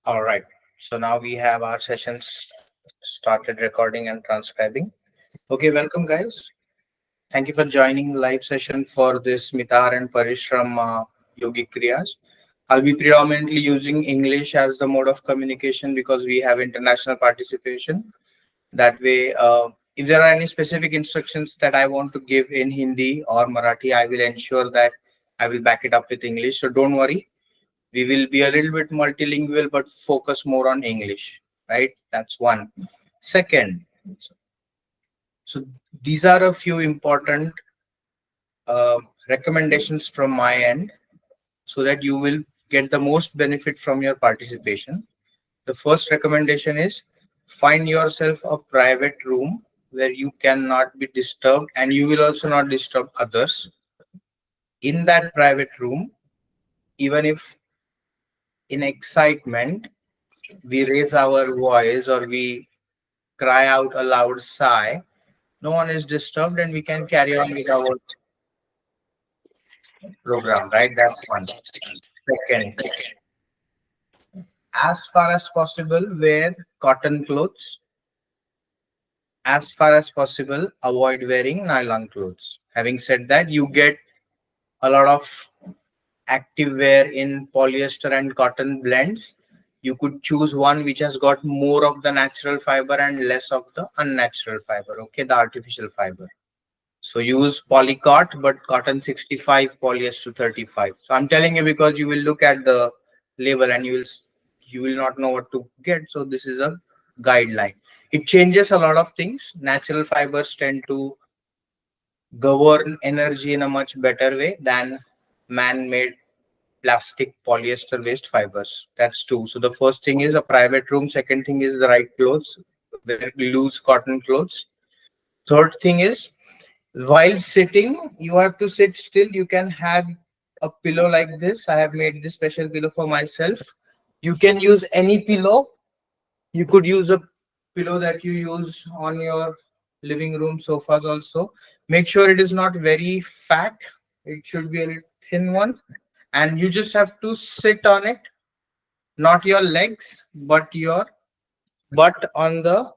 All right. So now we have our sessions started recording and transcribing. Okay, welcome guys. Thank you for joining the live session for this Mitahar and Parishram Yogic Kriyas. I'll be predominantly using English as the mode of communication because we have international participation. That way, if there are any specific instructions that I want to give in Hindi or Marathi, I will ensure that I will back it up with English. So don't worry, we will be a little bit multilingual but focus more on English, right? That's one. Second, so these are a few important uh, recommendations from my end so that you will get the most benefit from your participation. The first recommendation is find yourself a private room where you cannot be disturbed and you will also not disturb others. In that private room, even if in excitement we raise our voice or we cry out a loud sigh, no one is disturbed and we can carry on with our program, right? That's one. Second, as far as possible, wear cotton clothes. As far as possible, avoid wearing nylon clothes. Having said that, you get a lot of active wear in polyester and cotton blends. You could choose one which has got more of the natural fiber and less of the unnatural fiber, okay, the artificial fiber. So use polycot, but cotton 65, polyester 35. So I'm telling you because you will look at the label and you will not know what to get. So this is a guideline. It changes a lot of things. Natural fibers tend to govern energy in a much better way than man-made plastic polyester waste fibers. That's two. So the first thing is a private room. Second thing is the right clothes, wear loose cotton clothes. Third thing is while sitting, you have to sit still. You can have a pillow like this. I have made this special pillow for myself. You can use any pillow. You could use a pillow that you use on your living room sofas also. Make sure it is not very fat. It should be a little thin one. And you just have to sit on it, not your legs, but your butt on the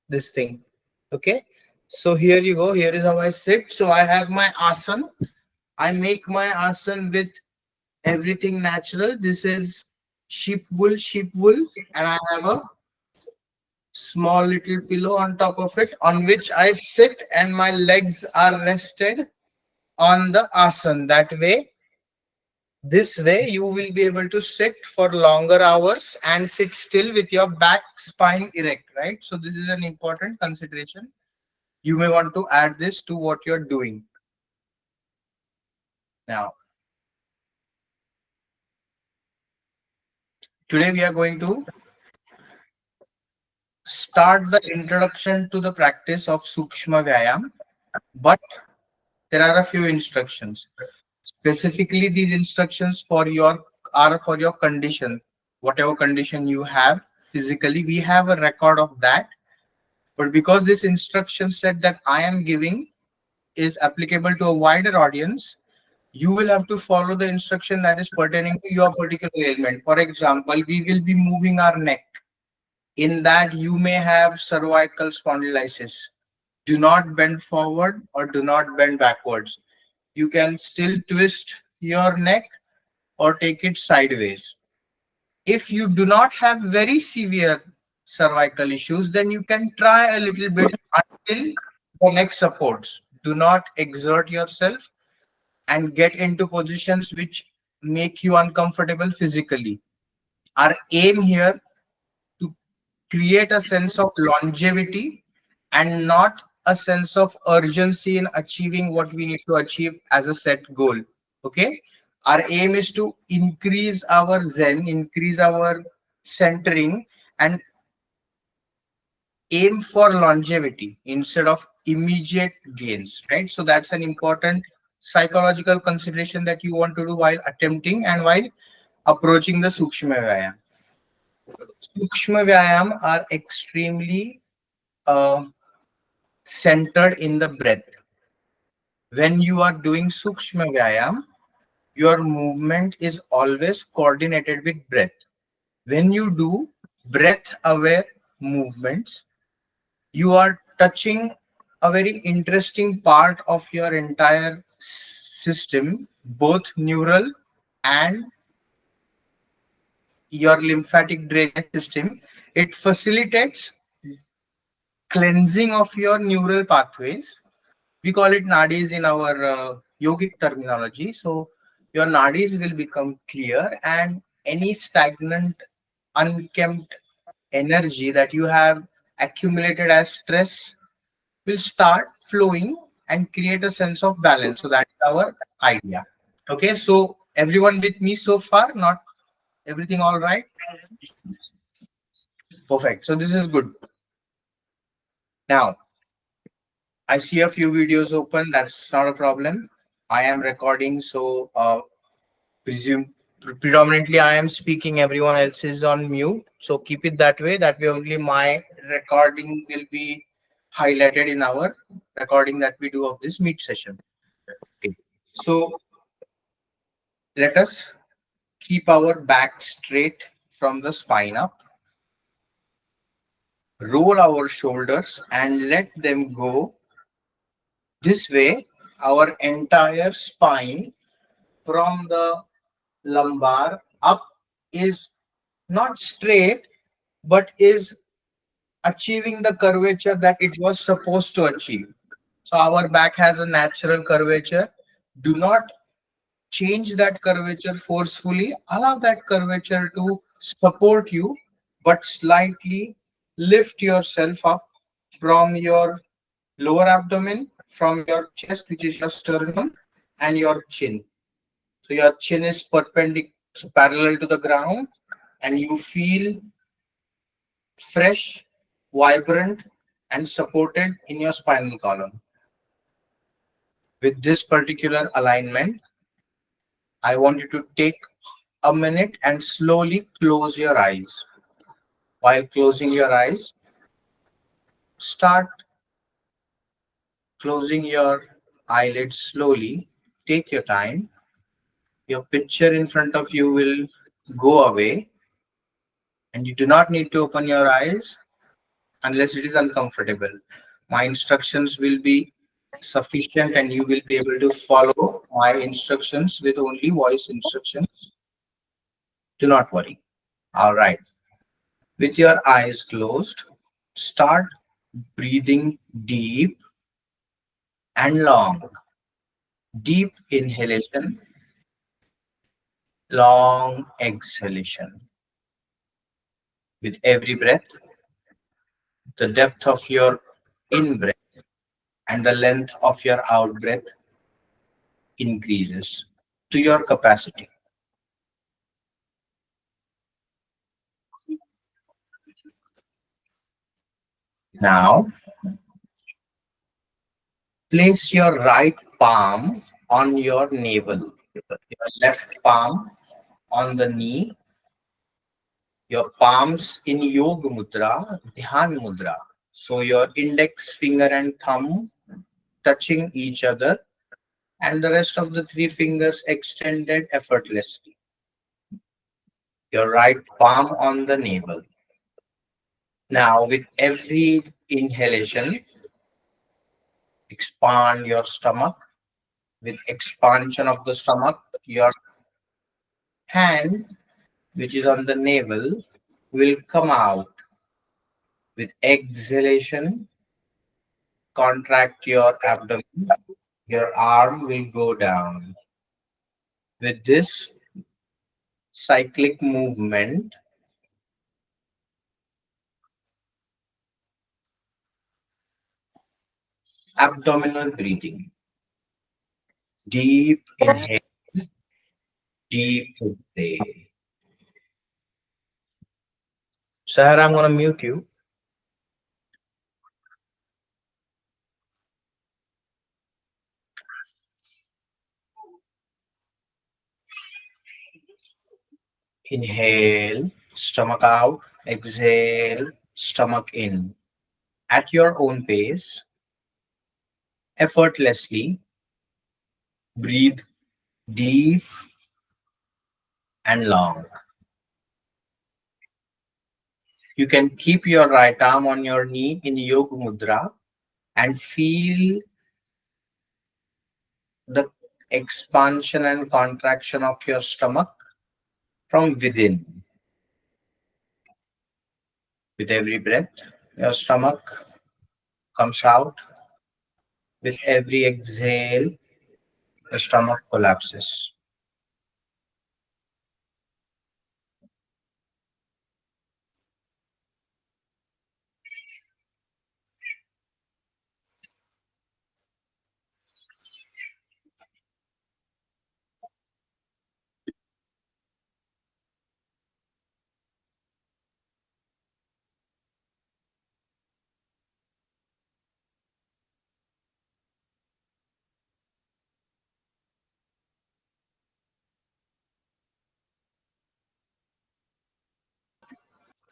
this thing. Okay. So here you go. Here is how I sit. So I have my asan. I make my asan with everything natural. This is sheep wool, and I have a small little pillow on top of it on which I sit, and my legs are rested on the asan. That way, this way, you will be able to sit for longer hours and sit still with your back spine erect, right? So, this is an important consideration. You may want to add this to what you're doing. Now, today we are going to start the introduction to the practice of Sukshma Vyayam, but there are a few instructions. Specifically, these instructions for your are for your condition, whatever condition you have physically. We have a record of that, but because this instruction set that I am giving is applicable to a wider audience, you will have to follow the instruction that is pertaining to your particular ailment. For example, we will be moving our neck. In that, you may have cervical spondylitis. Do not bend forward or do not bend backwards. You can still twist your neck or take it sideways. If you do not have very severe cervical issues, then you can try a little bit until the neck supports. Do not exert yourself and get into positions which make you uncomfortable physically. Our aim here to create a sense of longevity and not a sense of urgency in achieving what we need to achieve as a set goal. Okay, our aim is to increase our zen, increase our centering, and aim for longevity instead of immediate gains, right? So that's an important psychological consideration that you want to do while attempting and while approaching the Sukshma Vyayam. Sukshma Vyayam are extremely uh, centered in the breath. When you are doing Sukshma Vyayam, your movement is always coordinated with breath. When you do breath aware movements, you are touching a very interesting part of your entire system, both neural and your lymphatic drainage system. It facilitates cleansing of your neural pathways. We call it nadis in our yogic terminology. So your nadis will become clear, and any stagnant, unkempt energy that you have accumulated as stress will start flowing and create a sense of balance. So that's our idea. Okay, so everyone with me so far? Not everything all right? Perfect. So this is good. Now, I see a few videos open. That's not a problem. I am recording, so presume predominantly I am speaking. Everyone else is on mute. So keep it that way. That way only my recording will be highlighted in our recording that we do of this meet session. Okay. So let us keep our back straight from the spine up. Roll our shoulders and let them go. This way, our entire spine from the lumbar up is not straight but is achieving the curvature that it was supposed to achieve. So our back has a natural curvature. Do not change that curvature forcefully. Allow that curvature to support you, but slightly lift yourself up from your lower abdomen, from your chest, which is your sternum, and your chin. So your chin is perpendicular, so parallel to the ground, and you feel fresh, vibrant, and supported in your spinal column. With this particular alignment, I want you to take a minute and slowly close your eyes. While closing your eyes, start closing your eyelids slowly. Take your time. Your picture in front of you will go away, and you do not need to open your eyes unless it is uncomfortable. My instructions will be sufficient and you will be able to follow my instructions with only voice instructions. Do not worry. All right. With your eyes closed, start breathing deep and long. Deep inhalation, long exhalation. With every breath, the depth of your in breath and the length of your out breath increases to your capacity. Now, place your right palm on your navel, your left palm on the knee, your palms in Yoga Mudra, Dhyan Mudra. So your index finger and thumb touching each other, and the rest of the three fingers extended effortlessly. Your right palm on the navel. Now, with every inhalation, expand your stomach. With expansion of the stomach, your hand, which is on the navel, will come out. With exhalation, contract your abdomen. Your arm will go down. With this cyclic movement, abdominal breathing. Deep inhale, deep exhale. Sahar, I'm going to mute you. Inhale, stomach out. Exhale, stomach in. At your own pace, effortlessly, breathe deep and long. You can keep your right arm on your knee in Yoga Mudra and feel the expansion and contraction of your stomach from within. With every breath, your stomach comes out. With every exhale, the stomach collapses.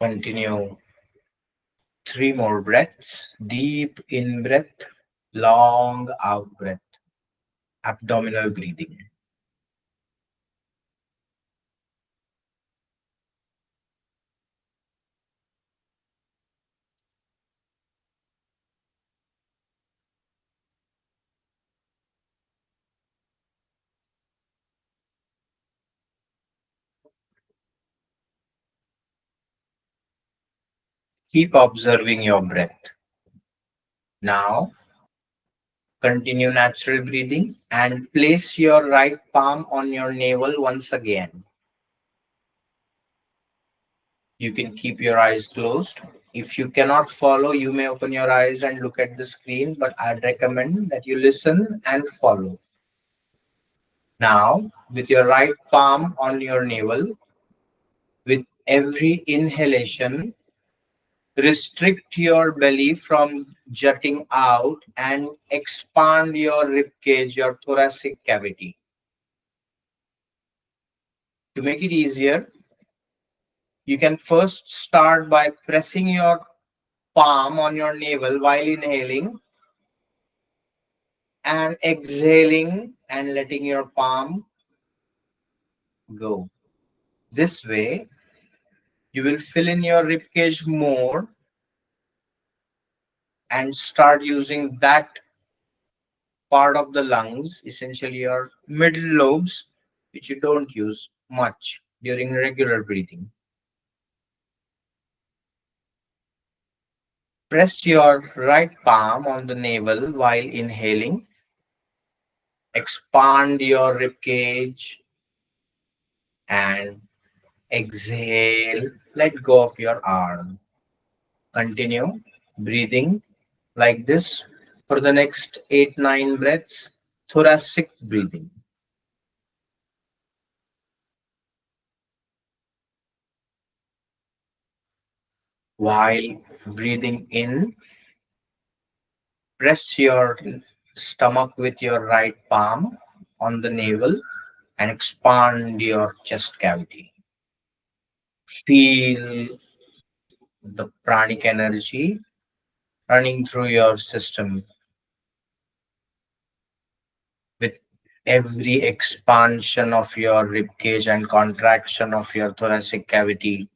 Continue 3 more breaths. Deep in breath, long out breath, abdominal breathing. Keep observing your breath. Now, continue natural breathing and place your right palm on your navel once again. You can keep your eyes closed. If you cannot follow, you may open your eyes and look at the screen, but I'd recommend that you listen and follow. Now, with your right palm on your navel, with every inhalation, restrict your belly from jutting out and expand your rib cage, your thoracic cavity. To make it easier, you can first start by pressing your palm on your navel while inhaling and exhaling and letting your palm go. This way, you will fill in your rib cage more and start using that part of the lungs, essentially your middle lobes, which you don't use much during regular breathing. Press your right palm on the navel while inhaling. Expand your rib cage and exhale. Let go of your arm. Continue breathing like this for the next 8-9 breaths. Thoracic breathing. While breathing in, press your stomach with your right palm on the navel and expand your chest cavity. Feel the pranic energy running through your system. With every expansion of your rib cage and contraction of your thoracic cavity,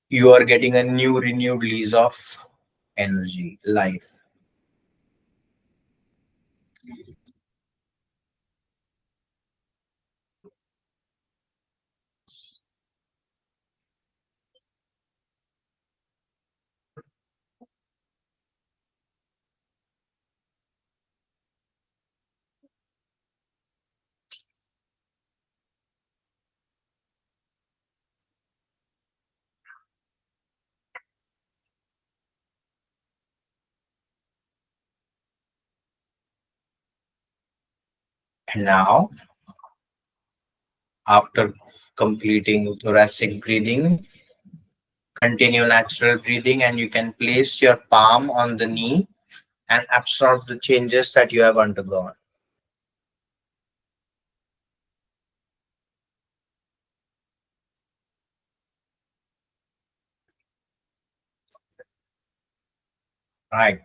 you are getting a new renewed lease of energy, life. And now, after completing thoracic breathing, continue natural breathing and you can place your palm on the knee and absorb the changes that you have undergone. Right.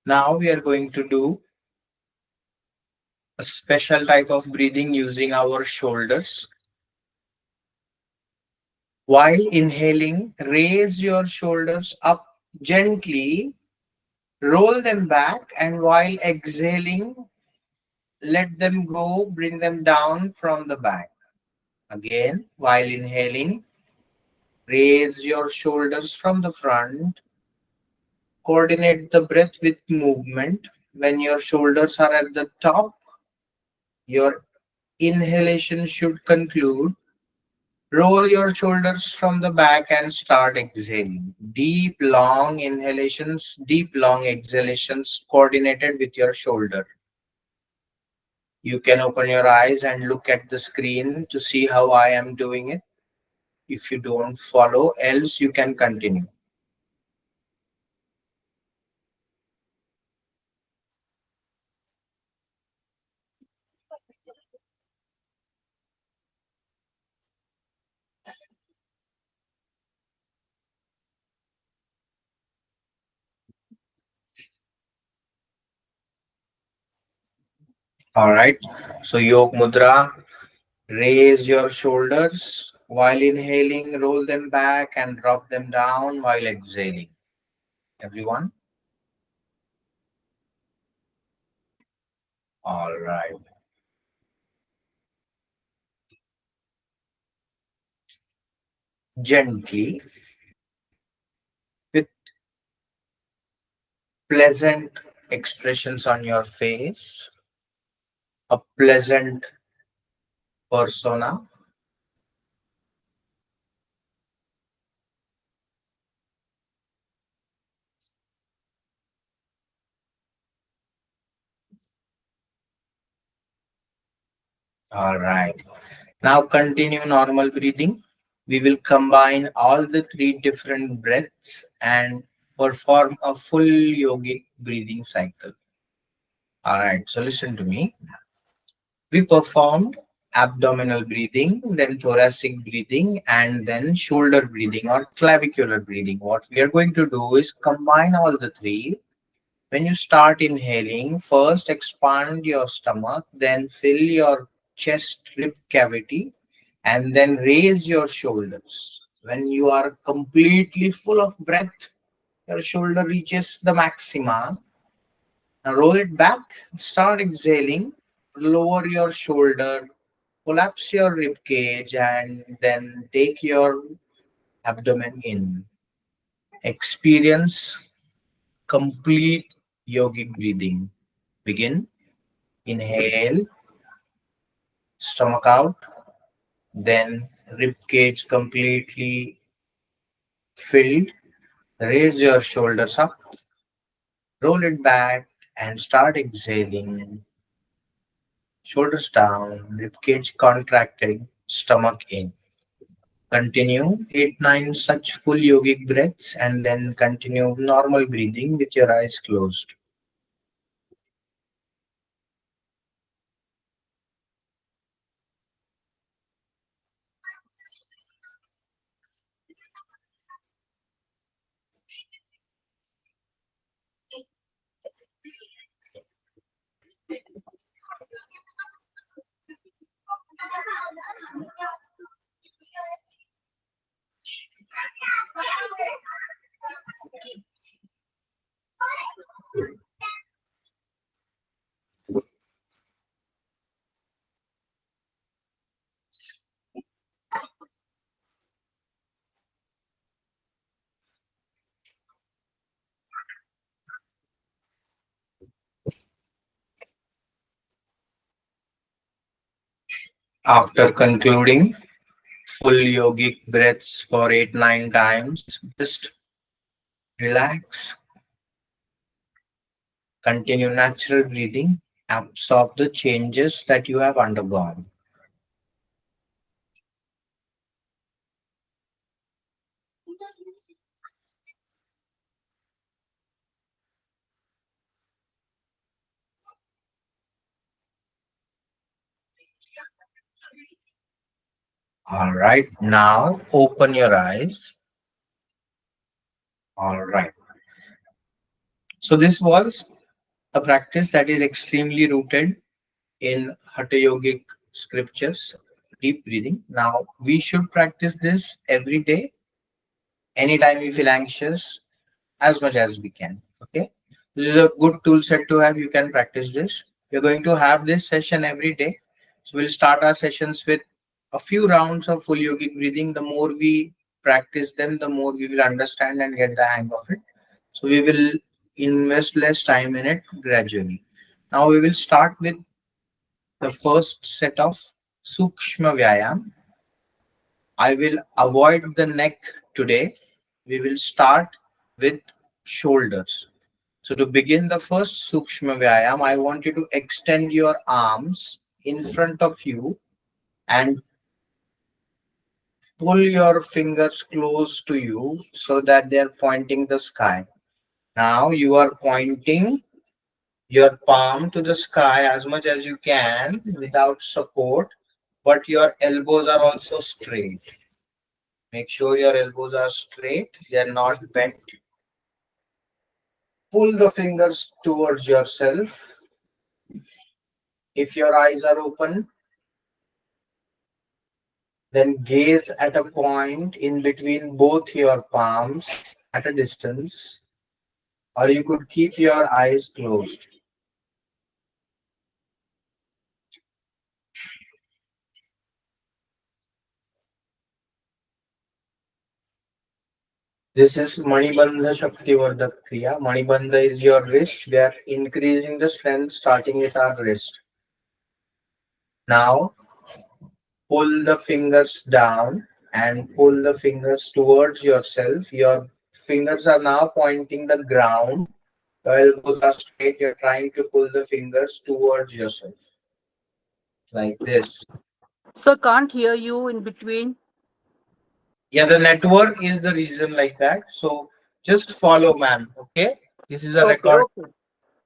Now we are going to do a special type of breathing using our shoulders. While inhaling, raise your shoulders up gently, roll them back, and while exhaling, let them go, bring them down from the back. Again, while inhaling, raise your shoulders from the front, coordinate the breath with movement. When your shoulders are at the top, your inhalation should conclude. Roll your shoulders from the back and start exhaling. Deep, long inhalations, deep, long exhalations coordinated with your shoulder. You can open your eyes and look at the screen to see how I am doing it. If you don't follow, else you can continue. All right. So, Yog Mudra, raise your shoulders while inhaling, roll them back and drop them down while exhaling. Everyone? All right. Gently, with pleasant expressions on your face, a pleasant persona. All right. Now continue normal breathing. We will combine all the three different breaths and perform a full yogic breathing cycle. All right. So listen to me. We performed abdominal breathing, then thoracic breathing, and then shoulder breathing or clavicular breathing. What we are going to do is combine all the three. When you start inhaling, first expand your stomach, then fill your chest rib cavity, and then raise your shoulders. When you are completely full of breath, your shoulder reaches the maxima. Now roll it back, start exhaling, lower your shoulder, collapse your rib cage, and then take your abdomen in. Experience complete yogic breathing. Begin. Inhale, stomach out, then rib cage completely filled. Raise your shoulders up, roll it back, and start exhaling. Shoulders down, rib cage contracted, stomach in. Continue 8 9 such full yogic breaths and then continue normal breathing with your eyes closed. After concluding full yogic breaths for 8 9 times, just relax, continue natural breathing, absorb the changes that you have undergone. All right, now open your eyes. All right. So this was a practice that is extremely rooted in Hatha Yogic scriptures. deep breathing. Now we should practice this every day, anytime we feel anxious, as much as we can. Okay, this is a good tool set to have. You can practice this. We're going to have this session every day. So we'll start our sessions with a few rounds of full yogic breathing. The more we practice them, the more we will understand and get the hang of it. So we will invest less time in it gradually. Now we will start with the first set of Sukshma Vyayam. I will avoid the neck today. We will start with shoulders. So to begin the first Sukshma Vyayam, I want you to extend your arms in front of you and pull your fingers close to you so that they are pointing the sky. Now you are pointing your palm to the sky as much as you can without support, but your elbows are also straight. Make sure your elbows are straight, they are not bent. Pull the fingers towards yourself. If your eyes are open, then gaze at a point in between both your palms at a distance, or you could keep your eyes closed. This is Manibandha Shaktivardhak Kriya. Manibandha is your wrist. We are increasing the strength starting with our wrist. Now pull the fingers down and pull the fingers towards yourself. Your fingers are now pointing the ground. Your elbows are straight. You're trying to pull the fingers towards yourself like this. So can't hear you in between. Yeah, the network is the reason like that. So just follow, ma'am. Okay. This is a Okay, record. okay,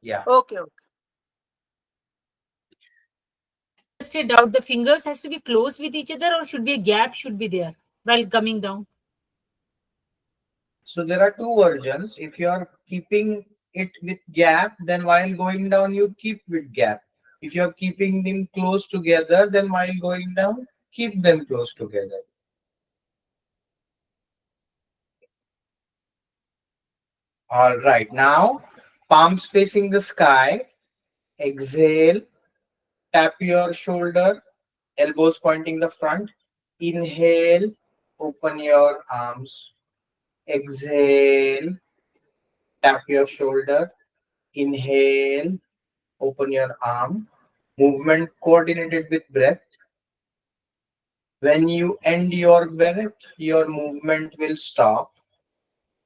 Yeah. okay. Just a doubt, the fingers has to be close with each other or should be a gap should be there while coming down? So there are two versions. If you are keeping it with gap, then while going down, you keep with gap. If you are keeping them close together, then while going down, keep them close together. All right. Now, palms facing the sky. Exhale. Tap your shoulder. Elbows pointing the front. Inhale. Open your arms. Exhale. Tap your shoulder. Inhale. Open your arm. Movement coordinated with breath. When you end your breath, your movement will stop.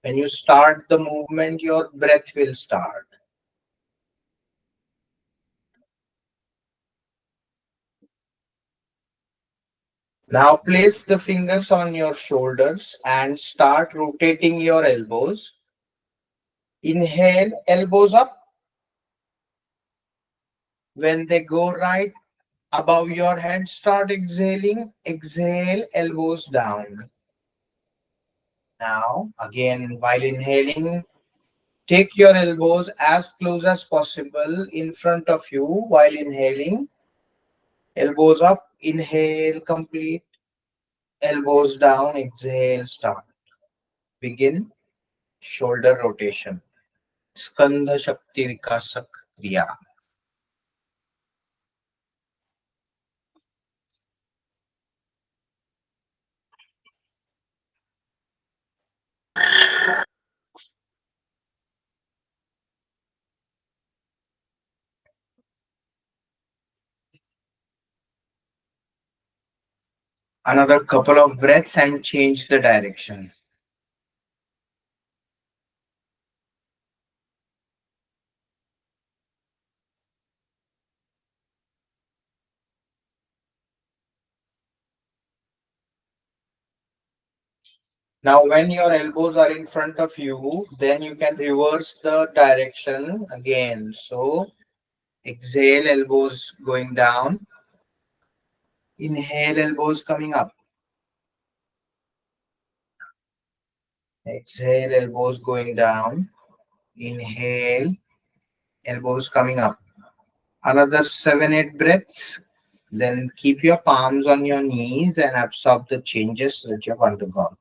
When you start the movement, your breath will start. Now place the fingers on your shoulders and start rotating your elbows. Inhale, elbows up. When they go right above your head, start exhaling. Exhale, elbows down. Now, again, while inhaling, take your elbows as close as possible in front of you while inhaling. Elbows up, inhale, complete. Elbows down, exhale, start. Begin shoulder rotation. Skandha Shakti Vikasak Kriya. Another couple of breaths and change the direction. Now, when your elbows are in front of you, then you can reverse the direction again. So, exhale, elbows going down. Inhale, elbows coming up. Exhale, elbows going down. Inhale, elbows coming up. Another 7 8 breaths. Then keep your palms on your knees and absorb the changes that you've undergone.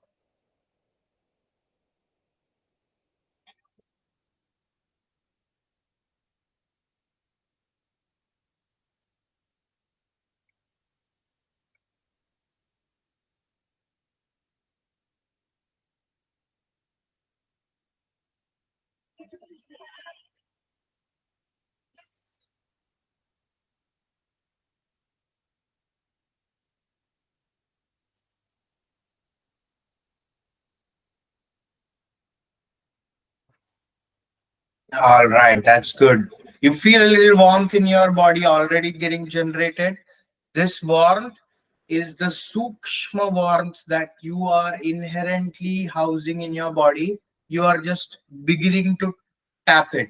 All right, that's good. You feel a little warmth in your body already getting generated. This warmth is the Sukshma warmth that you are inherently housing in your body. You are just beginning to tap it.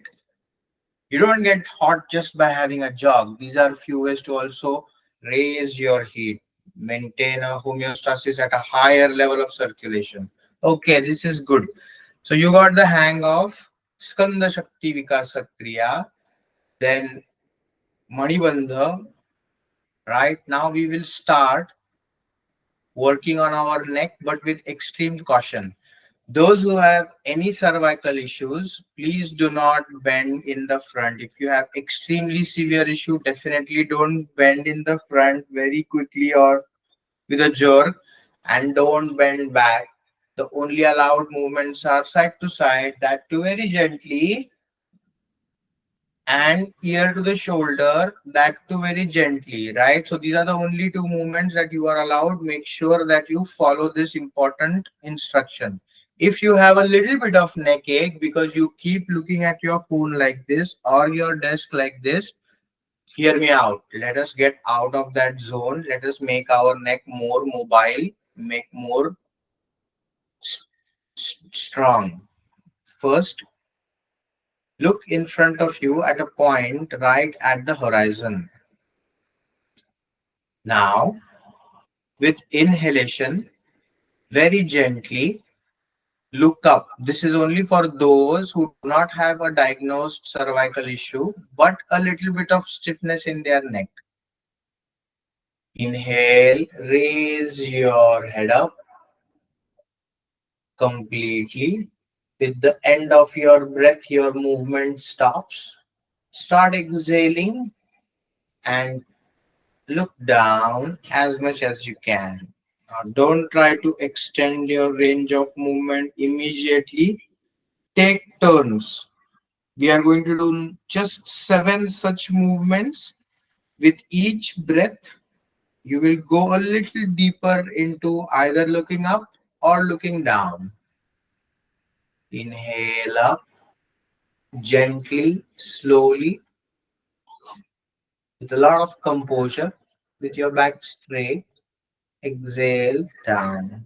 You don't get hot just by having a jog. These are few ways to also raise your heat, maintain a homeostasis at a higher level of circulation. Okay, this is good. So you got the hang of Skanda Shakti Vikasa Kriya, then Manibandha. Right now we will start working on our neck, but with extreme caution. Those who have any cervical issues, please do not bend in the front. If you have extremely severe issue, definitely don't bend in the front very quickly or with a jerk, and don't bend back. The only allowed movements are side to side, that too very gently, and ear to the shoulder, that too very gently, right? So these are the only two movements that you are allowed. Make sure that you follow this important instruction. If you have a little bit of neck ache because you keep looking at your phone like this or your desk like this, hear me out. Let us get out of that zone. Let us make our neck more mobile, make more strong. First, look in front of you at a point right at the horizon. Now, with inhalation, very gently look up. This is only for those who do not have a diagnosed cervical issue, but a little bit of stiffness in their neck. Inhale, raise your head up completely. With the end of your breath, your movement stops. Start exhaling and look down as much as you can. Now, don't try to extend your range of movement immediately. Take turns. We are going to do just 7 such movements. With each breath, you will go a little deeper into either looking up or looking down. Inhale up gently, slowly, with a lot of composure, with your back straight. Exhale down.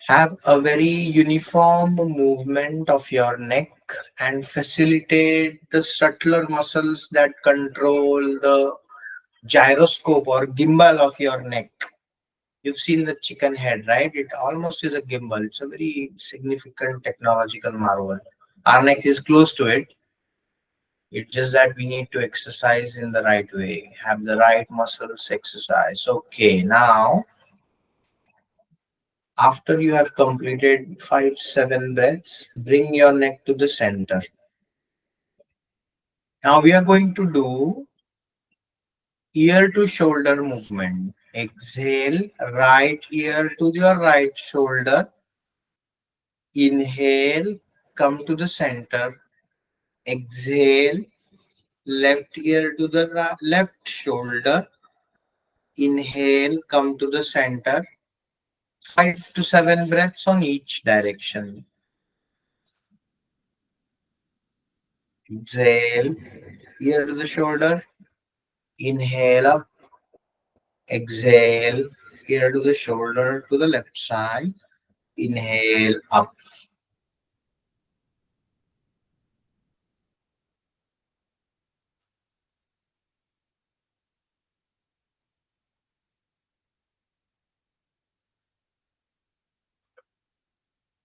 Have a very uniform movement of your neck and facilitate the subtler muscles that control the gyroscope or gimbal of your neck. You've seen the chicken head, right? It almost is a gimbal. It's a very significant technological marvel. Our neck is close to it. It's just that we need to exercise in the right way, have the right muscles exercise. Okay, now after you have completed 5, 7 breaths, bring your neck to the center. Now we are going to do ear to shoulder movement. Exhale, right ear to your right shoulder. Inhale, come to the center. Exhale, left ear to the left shoulder. Inhale, come to the center. 5 to 7 breaths on each direction. Exhale, ear to the shoulder. Inhale up. Exhale, ear to the shoulder to the left side. Inhale up.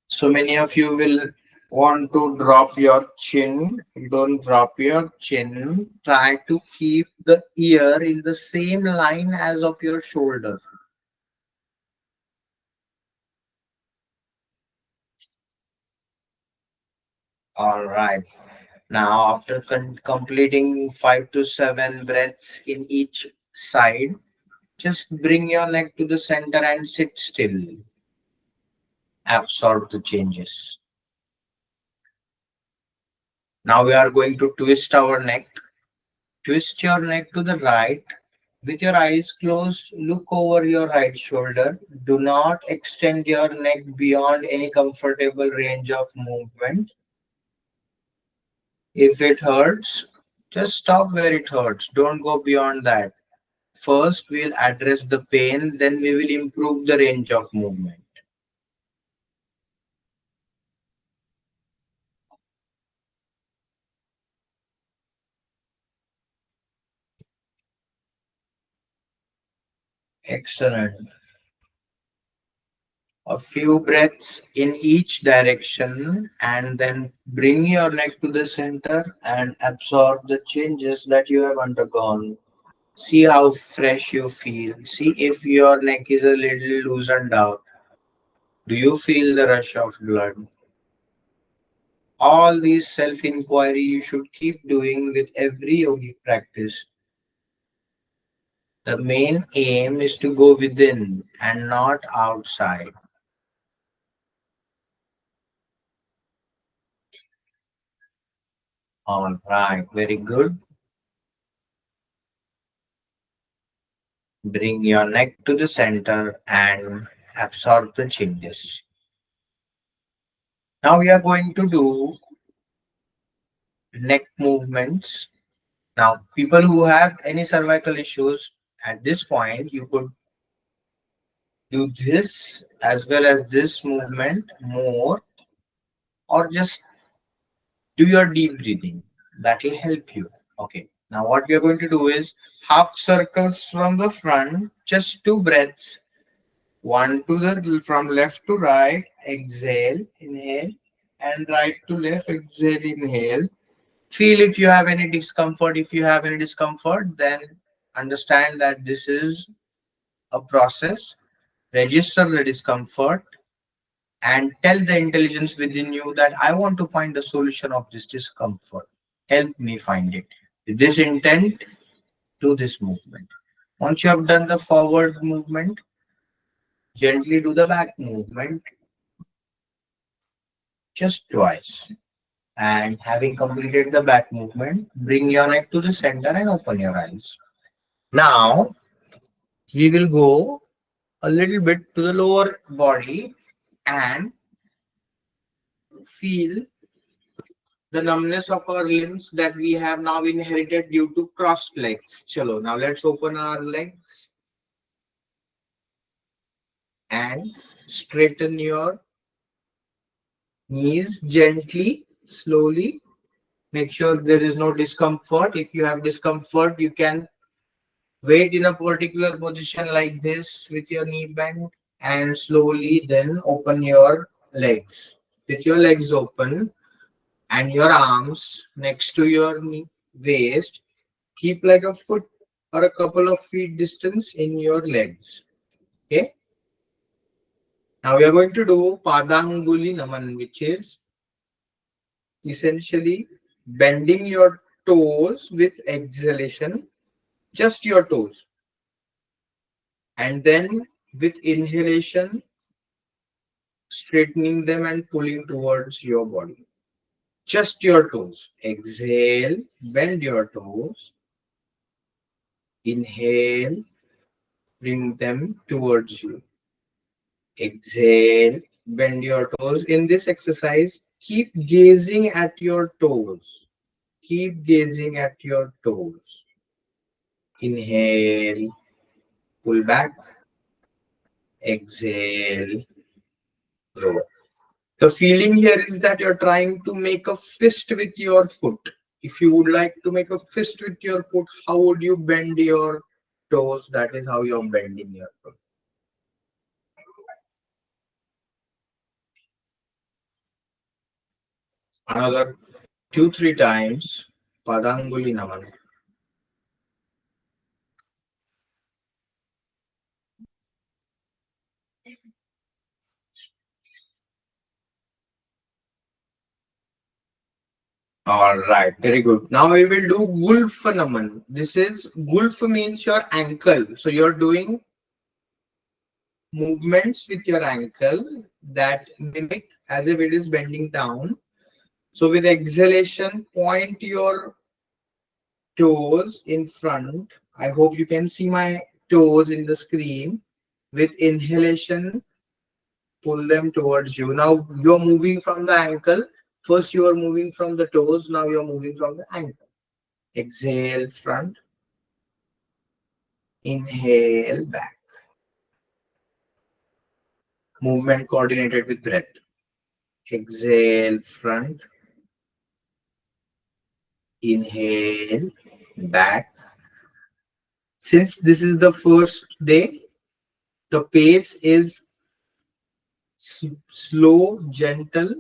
So many of you will Want to drop your chin, don't drop your chin. Try to keep the ear in the same line as of your shoulder. All right. Now, after completing 5 to 7 breaths in each side, just bring your neck to the center and sit still. Absorb the changes. Now we are going to twist our neck. Twist your neck to the right. With your eyes closed, look over your right shoulder. Do not extend your neck beyond any comfortable range of movement. If it hurts, just stop where it hurts. Don't go beyond that. First, we'll address the pain, then we will improve the range of movement. Excellent. A few breaths in each direction, and then bring your neck to the center and absorb the changes that you have undergone. See how fresh you feel. See if your neck is a little loosened out. Do you feel the rush of blood? All these self inquiry you should keep doing with every yogic practice. The main aim is to go within and not outside. All right, very good. Bring your neck to the center and absorb the changes. Now we are going to do neck movements. Now, people who have any cervical issues at this point, you could do this as well as this movement more, or just do your deep breathing. That will help you. Okay. Now, what we are going to do is half circles from the front, just 2 breaths. One to the from left to right, exhale, inhale, and right to left, exhale, inhale. Feel if you have any discomfort. If you have any discomfort, then understand that this is a process. Register the discomfort and tell the intelligence within you that I want to find the solution of this discomfort. Help me find it. With this intent, do this movement. Once you have done the forward movement, gently do the back movement just twice. And having completed the back movement, bring your neck to the center and open your eyes. Now, we will go a little bit to the lower body and feel the numbness of our limbs that we have now inherited due to crossed legs. Chalo, now let's open our legs and straighten your knees gently, slowly. Make sure there is no discomfort. If you have discomfort, you can wait in a particular position like this with your knee bent and slowly then open your legs. With your legs open and your arms next to your waist, keep like a foot or a couple of feet distance in your legs. Okay. Now we are going to do Padanguli Naman, which is essentially bending your toes with exhalation, just your toes. And then with inhalation, straightening them and pulling towards your body. Just your toes. Exhale, bend your toes. Inhale, bring them towards you. Exhale, bend your toes. In this exercise, keep gazing at your toes. Keep gazing at your toes. Inhale, pull back. Exhale, lower. The feeling here is that you're trying to make a fist with your foot. If you would like to make a fist with your foot, how would you bend your toes? That is how you're bending your foot. Another 2-3 times. Padanguli Naman. All right, very good. Now we will do Gulf Naman. This is Gulf means your ankle. So you're doing movements with your ankle that mimic as if it is bending down. So with exhalation, point your toes in front. I hope you can see my toes in the screen. With inhalation, pull them towards you. Now you're moving from the ankle. First you are moving from the toes. Now you're moving from the ankle. Exhale front. Inhale back. Movement coordinated with breath. Exhale front. Inhale back. Since this is the first day, the pace is slow, gentle.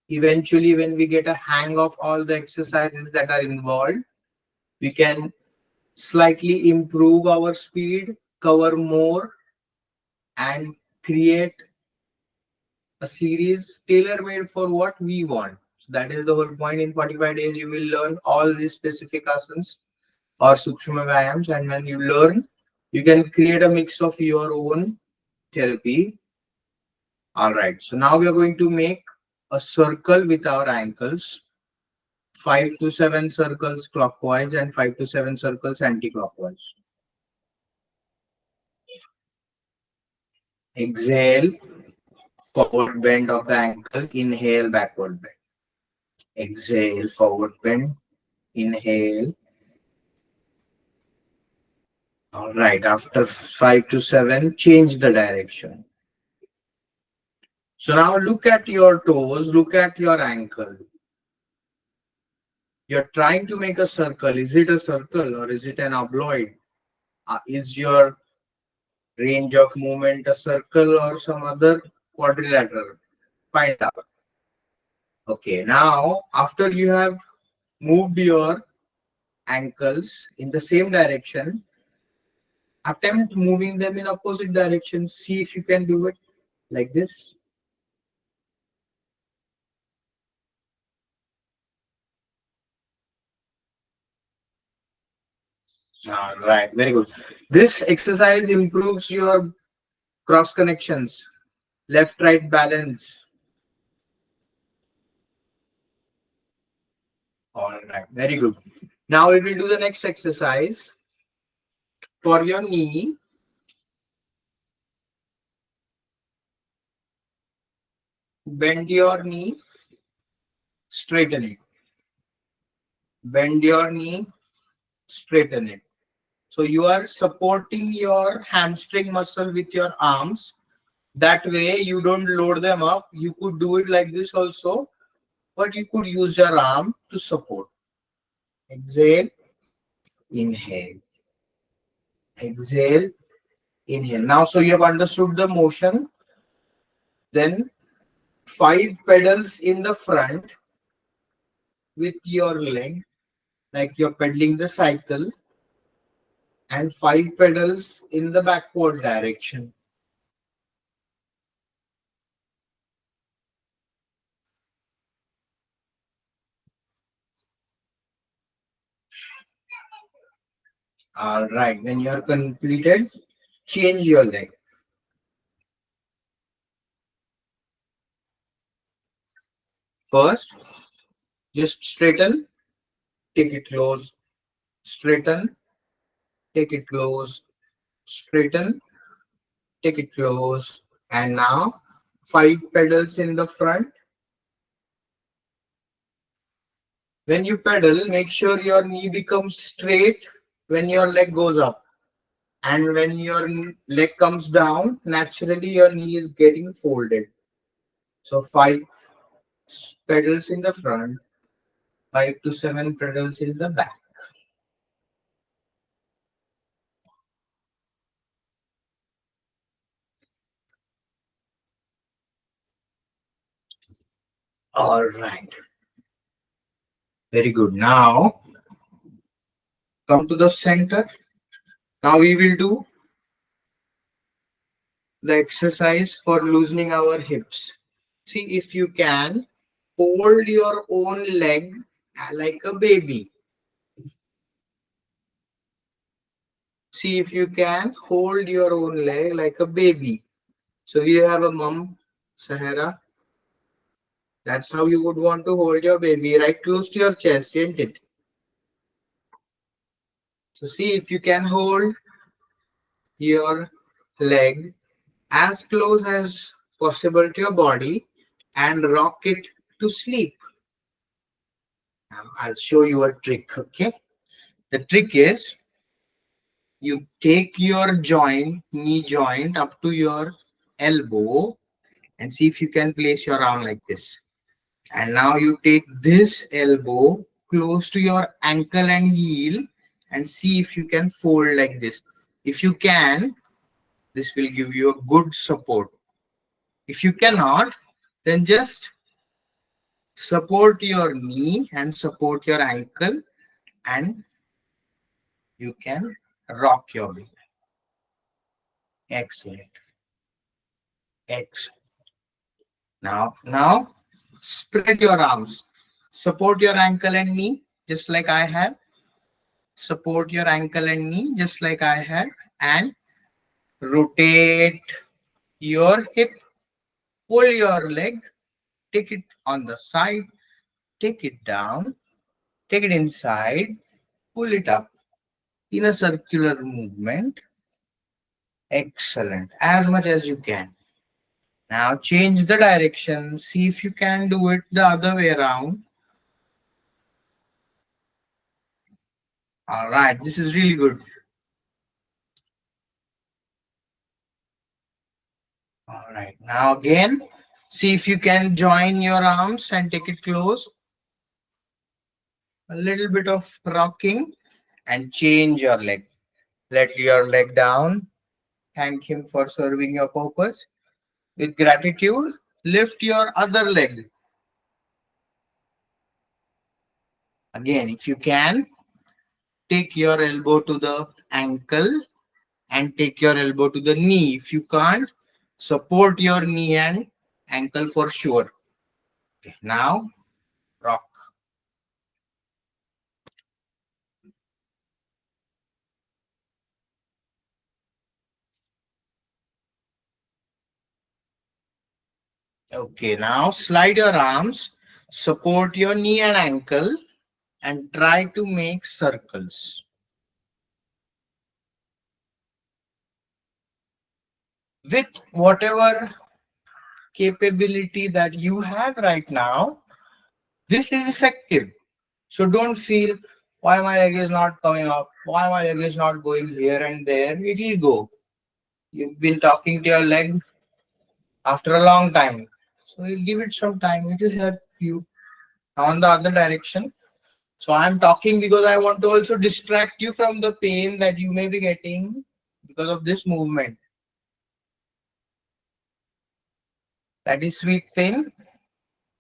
Eventually, when we get a hang of all the exercises that are involved, we can slightly improve our speed, cover more, and create a series tailor-made for what we want. So that is the whole point. In 45 days, you will learn all these specific asanas or Sukshma Vyayams, and when you learn, you can create a mix of your own therapy. All right, so now we are going to make a circle with our ankles, 5 to 7 circles clockwise and 5 to 7 circles anti-clockwise. Exhale, forward bend of the ankle, inhale, backward bend. Exhale, forward bend, inhale. All right, after 5 to 7, change the direction. So now look at your toes, look at your ankle. You're trying to make a circle. Is it a circle or is it an oblong? Is your range of movement a circle or some other quadrilateral? Find out. Okay, now after you have moved your ankles in the same direction, attempt moving them in opposite direction. See if you can do it like this. All right, very good. This exercise improves your cross connections, left right balance. All right, very good. Now we will do the next exercise for your knee. Bend your knee, straighten it. Bend your knee, straighten it. So you are supporting your hamstring muscle with your arms. That way you don't load them up. You could do it like this also, but you could use your arm to support. Exhale, inhale. Exhale, inhale. Now, so you have understood the motion. Then 5 pedals in the front with your leg, like you're pedaling the cycle, and 5 pedals in the backward direction. All right, when you are completed, change your leg. First, just straighten, take it close, straighten, take it close, straighten, take it close. And now 5 pedals in the front. When you pedal, make sure your knee becomes straight when your leg goes up. And when your leg comes down, naturally your knee is getting folded. So 5 pedals in the front, 5 to 7 pedals in the back. All right. Very good. Now come to the center. Now we will do the exercise for loosening our hips. See if you can hold your own leg like a baby. See if you can hold your own leg like a baby. So you have a mom, Sahara. That's how you would want to hold your baby, right close to your chest, isn't it? So see if you can hold your leg as close as possible to your body and rock it to sleep. Now I'll show you a trick, okay? The trick is you take your joint, knee joint up to your elbow and see if you can place your arm like this. And now you take this elbow close to your ankle and heel and see if you can fold like this. If you can, this will give you a good support. If you cannot, then just support your knee and support your ankle and you can rock your baby. Excellent. Excellent. Now spread your arms. Support your ankle and knee just like I have. Support your ankle and knee just like I have and rotate your hip. Pull your leg. Take it on the side. Take it down. Take it inside. Pull it up in a circular movement. Excellent. As much as you can. Now change the direction. See if you can do it the other way around. All right. This is really good. All right. Now again, see if you can join your arms and take it close. A little bit of rocking and change your leg. Let your leg down. Thank him for serving your purpose. With gratitude, lift your other leg. Again, if you can, take your elbow to the ankle and take your elbow to the knee. If you can't, support your knee and ankle for sure. Okay, now rock. Okay, now slide your arms, support your knee and ankle and try to make circles. With whatever capability that you have right now, this is effective. So don't feel why my leg is not coming up, why my leg is not going here and there. It will go. You've been talking to your leg after a long time. So you'll give it some time. It will help you. Now on the other direction. So I'm talking because I want to also distract you from the pain that you may be getting because of this movement. That is sweet pain.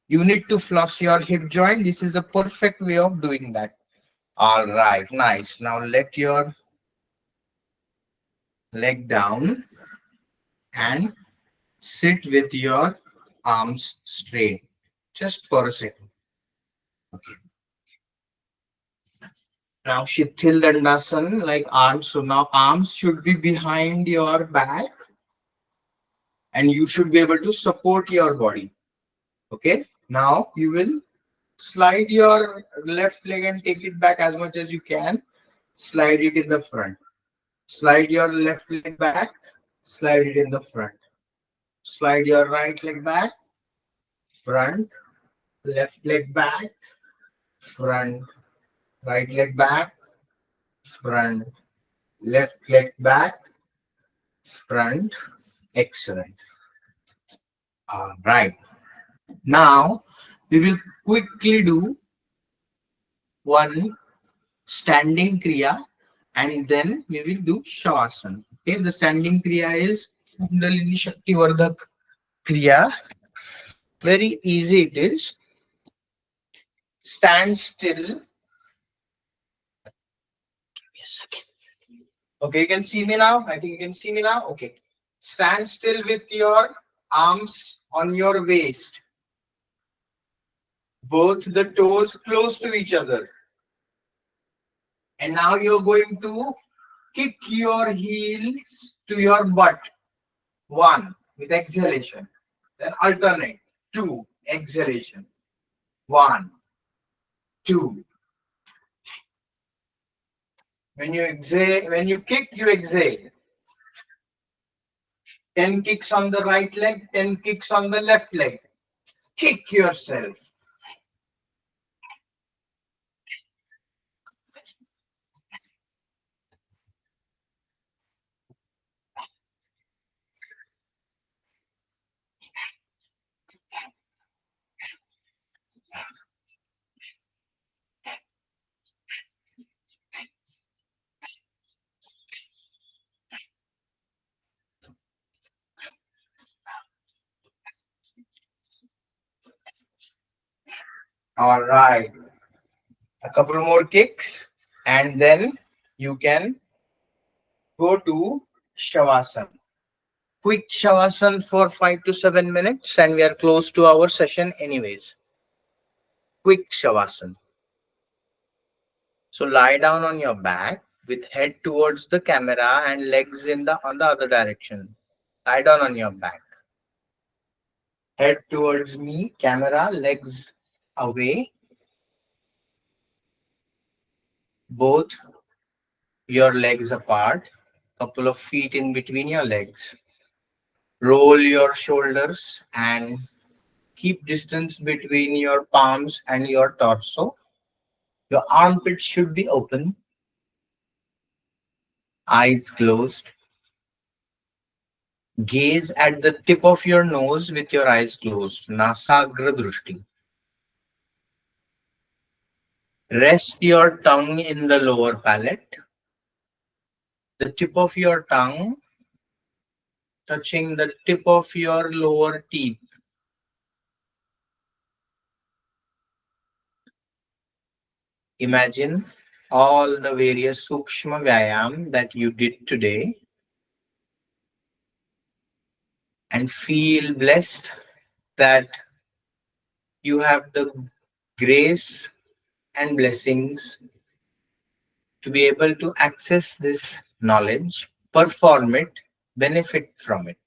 You need to floss your hip joint. This is a perfect way of doing that. All right, nice. Now let your leg down and sit with your arms straight. Just for a second. Okay. Now Shithil Dandasana, like arms. So now arms should be behind your back and you should be able to support your body. Okay. Now you will slide your left leg and take it back as much as you can. Slide it in the front. Slide your left leg back. Slide it in the front. Slide your right leg back. Front. Left leg back. Front. Right leg back. Front. Left leg back. Front. Excellent. All right. Now we will quickly do one standing Kriya and then we will do Shavasana. Okay, the standing Kriya is Kundalini Shakti Vardhak Kriya. Very easy it is. stand still. Okay, you can see me now. I think you can see me now. Okay. Stand still with your arms on your waist. Both the toes close to each other. And now you're going to kick your heels to your butt. One, with exhalation. Then alternate. Two, exhalation. One, two. When you exhale, when you kick, you exhale. 10 kicks on the right leg, 10 kicks on the left leg. Kick yourself. All right. A couple more kicks, and then you can go to Shavasana. Quick Shavasana for 5 to 7 minutes, and we are close to our session, anyways. Quick Shavasana. So lie down on your back with head towards the camera and legs in the on the other direction. Lie down on your back. Head towards me, camera, legs away, both your legs apart, couple of feet in between your legs. Roll your shoulders and keep distance between your palms and your torso. Your armpits should be open, eyes closed. Gaze at the tip of your nose with your eyes closed. Nasagra Drushti. Rest your tongue in the lower palate. The tip of your tongue touching the tip of your lower teeth. Imagine all the various Sukshma Vyayam that you did today and feel blessed that you have the grace and blessings to be able to access this knowledge, perform it, benefit from it.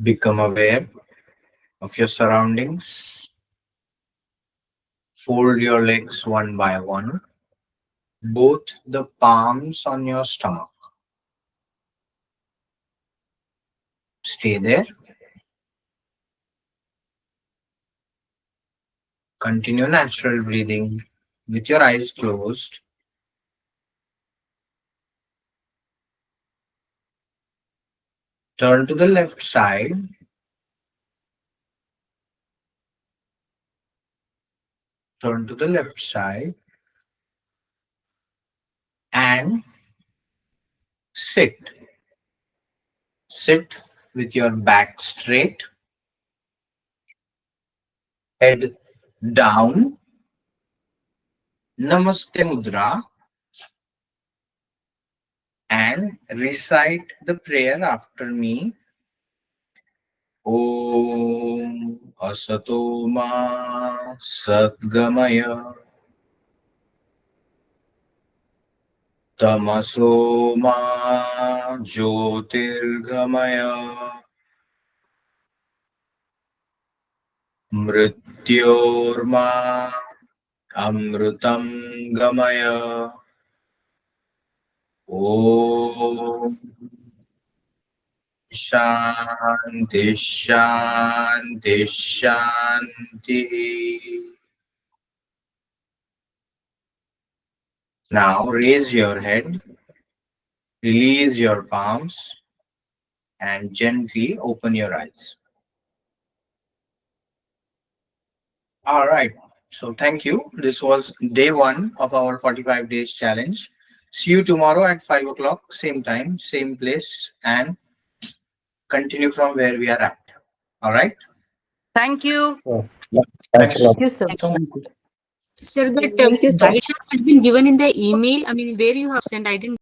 Become aware of your surroundings. Fold your legs one by one, both the palms on your stomach. Stay there. Continue natural breathing with your eyes closed. Turn to the left side. Turn to the left side and sit. Sit with your back straight, head down. Namaste Mudra, and recite the prayer after me. Om Asato Ma Satgamaya Tamaso Ma Jyotirgamaya Mrityorma Amrutam Gamaya. Om Shanti Shanti Shanti. Now raise your head, release your palms, and gently open your eyes. All right. So thank you. This was day one of our 45 days challenge. See you tomorrow at 5 o'clock, same time, same place, and continue from where we are at. All right. Thank you. Oh, yeah. Thanks a Thanks lot. Thank you, sir. so much. Thank you. Sir, that Thank you, sir. guidance has been given in the email. I mean, where you have sent, I didn't